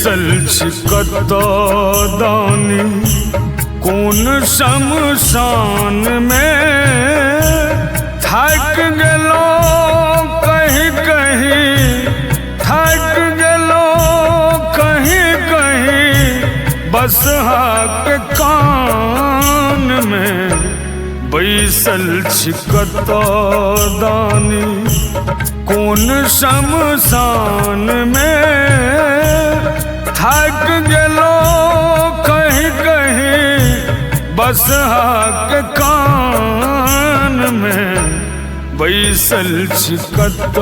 बैसल छिकत दानी कोन शमशान में, थक गेलो कहीं कहीं, थक गेलो कहीं कहीं, बस हाक कान में बैसल छिकत दानी कोन शमशान में, थक गेलो कहीं कहीं, बस हाक कान में बैसल छिकत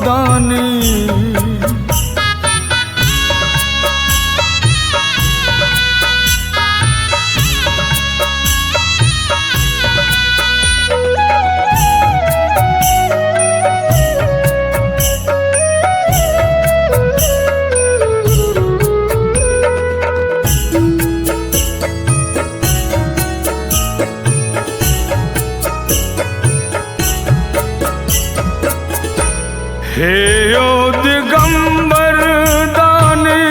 दानी। हे ओ दिगंबर दानी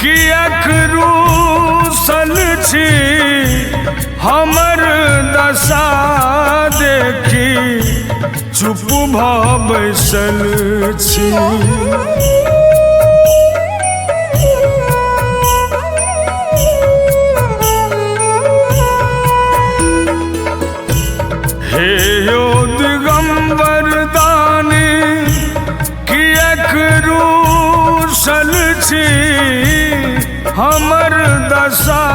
कियक रूसल छी, हमर दशा देखी चुप भ बैसल छी। हे ओ दिगंबर दानी कियक रूसल छी, हमर दशा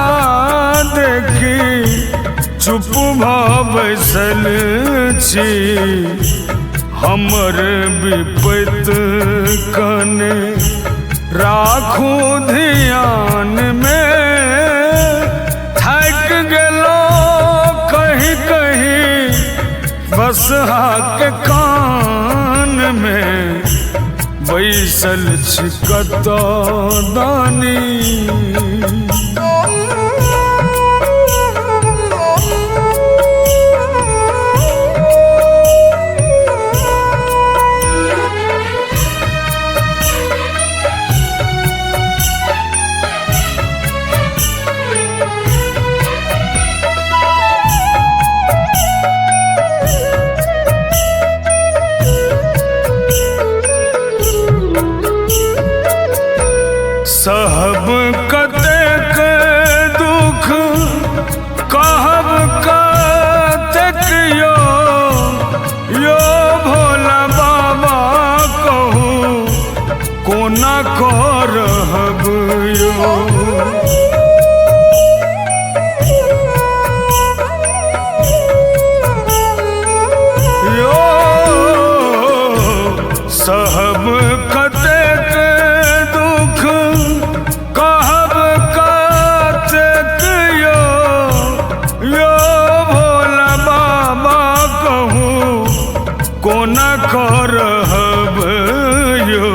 देखी चुप भ बैसल छी। हमर विपत कने राखू ध्यान में, थक गेलो कहीं कहीं, बस हाक कान में बैसल छिकत दानी। सहब कतेक दुख कहब कतेक यो, यो भोला बाबा कहू कोना करहब यो। यो सहब कतेक दुख कहब कतेक यो, यो भोला बाबा कहू कोना करहब यो।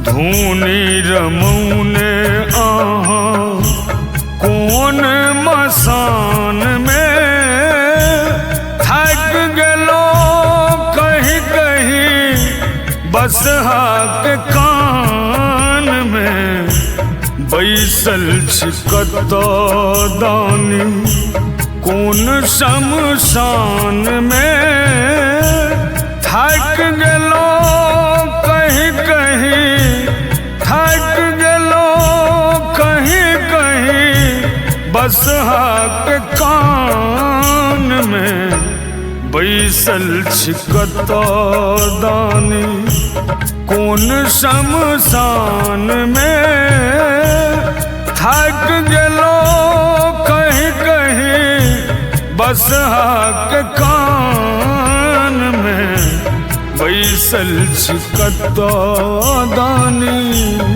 धूनी रमौने अहाँ कोन मसान में, थक गेलो कहीं कहीं, बस हाक कान में बैसल छिकत दानी कोन शमशान में, थक गेलो कहीं कहीं, थक गेलो कहीं कहीं, बस हाक कान में बैसल छिकत दानी कोन शमशान में, थक गेलो कहीं कहीं, बस हाक कान में बैसल छिकत दानी।